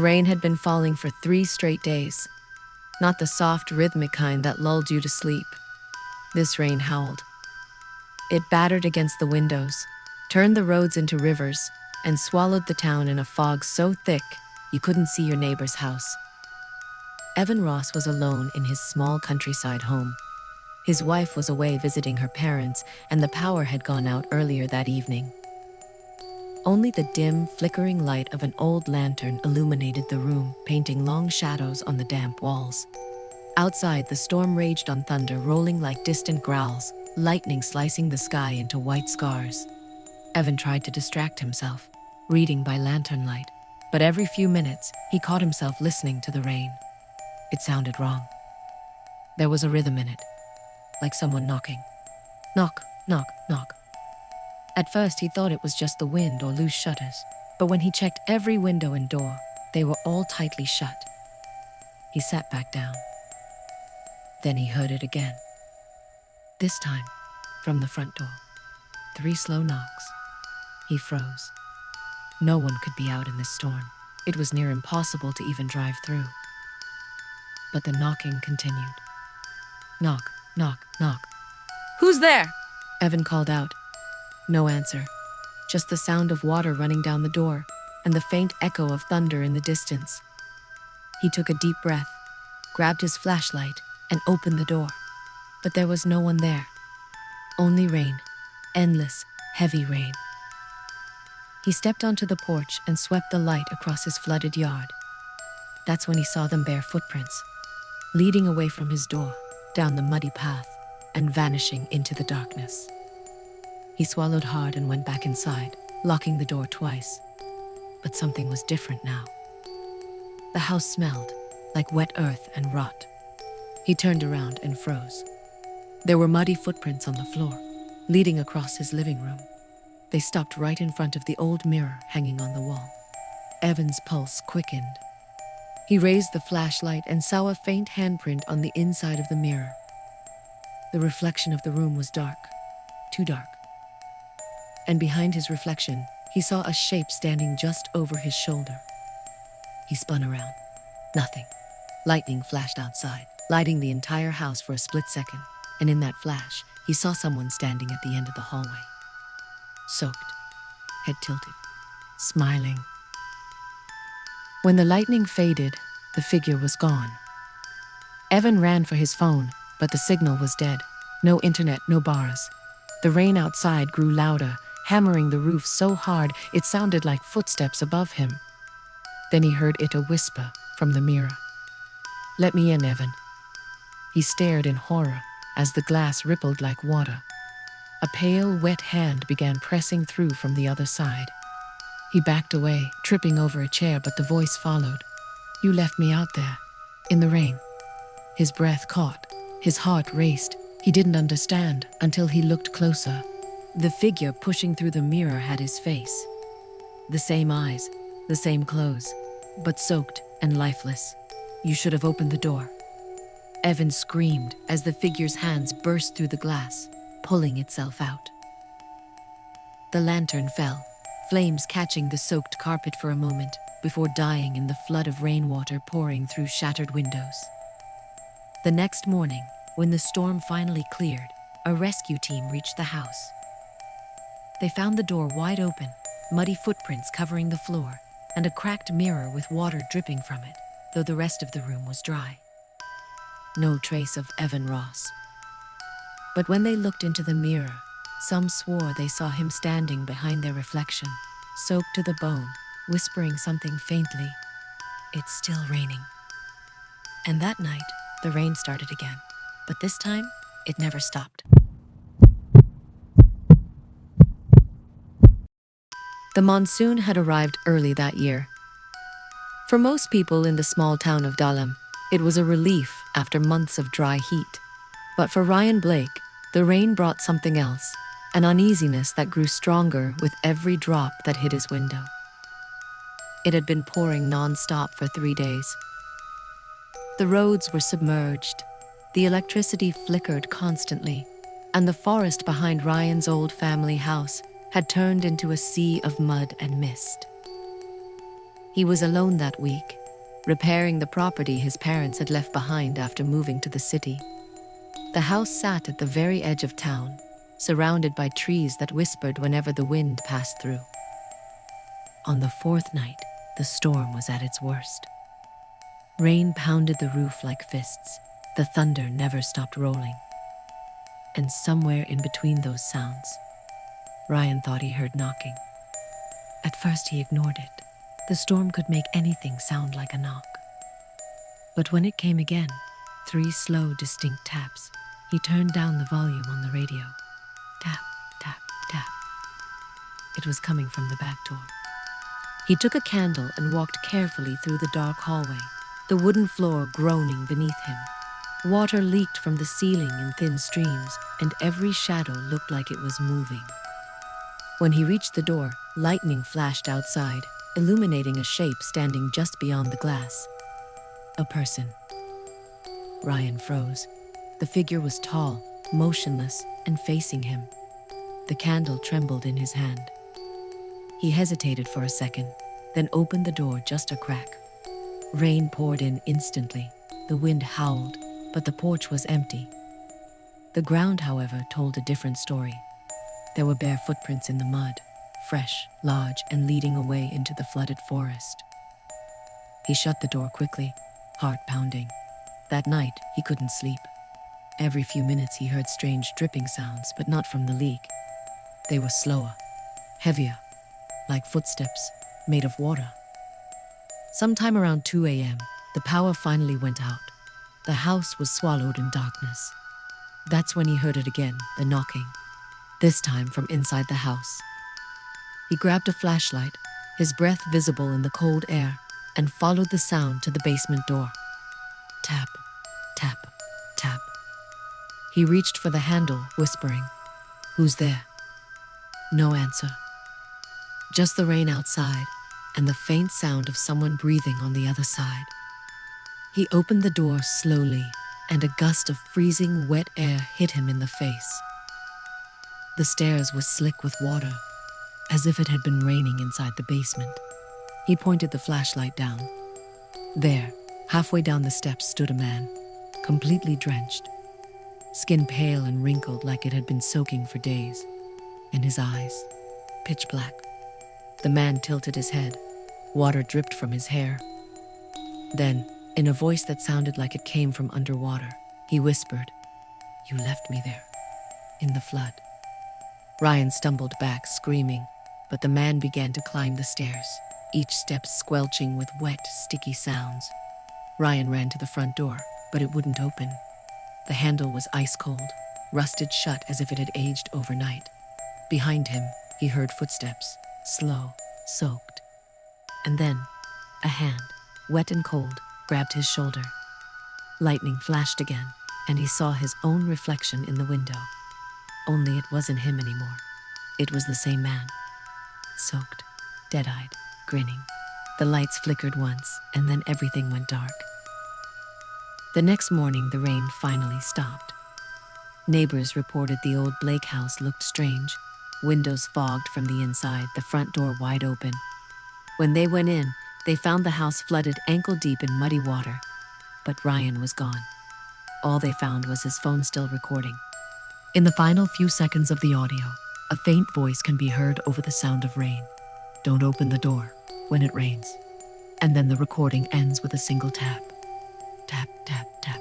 rain had been falling for 3 straight days, not the soft, rhythmic kind that lulled you to sleep. This rain howled. It battered against the windows, turned the roads into rivers, and swallowed the town in a fog so thick you couldn't see your neighbor's house. Evan Ross was alone in his small countryside home. His wife was away visiting her parents, and the power had gone out earlier that evening. Only the dim, flickering light of an old lantern illuminated the room, painting long shadows on the damp walls. Outside, the storm raged on thunder, rolling like distant growls, lightning slicing the sky into white scars. Evan tried to distract himself, reading by lantern light, but every few minutes, he caught himself listening to the rain. It sounded wrong. There was a rhythm in it, like someone knocking. Knock, knock, knock. At first, he thought it was just the wind or loose shutters, but when he checked every window and door, they were all tightly shut. He sat back down. Then he heard it again. This time, from the front door. 3 slow knocks. He froze. No one could be out in this storm. It was near impossible to even drive through. But the knocking continued. Knock, knock, knock. "Who's there?" Evan called out. No answer, just the sound of water running down the door and the faint echo of thunder in the distance. He took a deep breath, grabbed his flashlight, and opened the door. But there was no one there. Only rain, endless, heavy rain. He stepped onto the porch and swept the light across his flooded yard. That's when he saw them bare footprints, leading away from his door, down the muddy path, and vanishing into the darkness. He swallowed hard and went back inside, locking the door twice. But something was different now. The house smelled like wet earth and rot. He turned around and froze. There were muddy footprints on the floor, leading across his living room. They stopped right in front of the old mirror hanging on the wall. Evan's pulse quickened. He raised the flashlight and saw a faint handprint on the inside of the mirror. The reflection of the room was dark, too dark. And behind his reflection, he saw a shape standing just over his shoulder. He spun around. Nothing. Lightning flashed outside, lighting the entire house for a split second, and in that flash, he saw someone standing at the end of the hallway. Soaked, head tilted, smiling. When the lightning faded, the figure was gone. Evan ran for his phone, but the signal was dead. No internet, no bars. The rain outside grew louder, hammering the roof so hard it sounded like footsteps above him. Then he heard it whisper from the mirror. "Let me in, Evan." He stared in horror as the glass rippled like water. A pale, wet hand began pressing through from the other side. He backed away, tripping over a chair, but the voice followed. "You left me out there, in the rain." His breath caught. His heart raced. He didn't understand until he looked closer. The figure pushing through the mirror had his face. The same eyes, the same clothes, but soaked and lifeless. "You should have opened the door." Evan screamed as the figure's hands burst through the glass, pulling itself out. The lantern fell, flames catching the soaked carpet for a moment before dying in the flood of rainwater pouring through shattered windows. The next morning, when the storm finally cleared, a rescue team reached the house. They found the door wide open, muddy footprints covering the floor, and a cracked mirror with water dripping from it, though the rest of the room was dry. No trace of Evan Ross. But when they looked into the mirror, some swore they saw him standing behind their reflection, soaked to the bone, whispering something faintly. "It's still raining." And that night, the rain started again, but this time, it never stopped. The monsoon had arrived early that year. For most people in the small town of Dalem, it was a relief after months of dry heat. But for Ryan Blake, the rain brought something else, an uneasiness that grew stronger with every drop that hit his window. It had been pouring non-stop for 3 days. The roads were submerged, the electricity flickered constantly, and the forest behind Ryan's old family house had turned into a sea of mud and mist. He was alone that week, repairing the property his parents had left behind after moving to the city. The house sat at the very edge of town, surrounded by trees that whispered whenever the wind passed through. On the fourth night, the storm was at its worst. Rain pounded the roof like fists. The thunder never stopped rolling. And somewhere in between those sounds, Ryan thought he heard knocking. At first he ignored it. The storm could make anything sound like a knock. But when it came again, 3 slow, distinct taps, he turned down the volume on the radio. Tap, tap, tap. It was coming from the back door. He took a candle and walked carefully through the dark hallway, the wooden floor groaning beneath him. Water leaked from the ceiling in thin streams, and every shadow looked like it was moving. When he reached the door, lightning flashed outside, illuminating a shape standing just beyond the glass. A person. Ryan froze. The figure was tall, motionless, and facing him. The candle trembled in his hand. He hesitated for a second, then opened the door just a crack. Rain poured in instantly. The wind howled, but the porch was empty. The ground, however, told a different story. There were bare footprints in the mud, fresh, large, and leading away into the flooded forest. He shut the door quickly, heart pounding. That night, he couldn't sleep. Every few minutes he heard strange dripping sounds, but not from the leak. They were slower, heavier, like footsteps made of water. Sometime around 2 a.m., the power finally went out. The house was swallowed in darkness. That's when he heard it again, the knocking, this time from inside the house. He grabbed a flashlight, his breath visible in the cold air, and followed the sound to the basement door. Tap, tap, tap. He reached for the handle, whispering, "Who's there?" No answer. Just the rain outside and the faint sound of someone breathing on the other side. He opened the door slowly, and a gust of freezing wet air hit him in the face. The stairs were slick with water, as if it had been raining inside the basement. He pointed the flashlight down. There, halfway down the steps, stood a man, completely drenched, skin pale and wrinkled like it had been soaking for days, and his eyes, pitch black. The man tilted his head. Water dripped from his hair. Then, in a voice that sounded like it came from underwater, he whispered, "You left me there, in the flood." Ryan stumbled back, screaming, but the man began to climb the stairs, each step squelching with wet, sticky sounds. Ryan ran to the front door, but it wouldn't open. The handle was ice cold, rusted shut as if it had aged overnight. Behind him, he heard footsteps, slow, soaked. And then, a hand, wet and cold, grabbed his shoulder. Lightning flashed again, and he saw his own reflection in the window. Only it wasn't him anymore. It was the same man, soaked, dead-eyed, grinning. The lights flickered once, and then everything went dark. The next morning, the rain finally stopped. Neighbors reported the old Blake house looked strange, windows fogged from the inside, the front door wide open. When they went in, they found the house flooded ankle-deep in muddy water, but Ryan was gone. All they found was his phone still recording. In the final few seconds of the audio, a faint voice can be heard over the sound of rain. "Don't open the door when it rains." And then the recording ends with a single tap. Tap, tap, tap.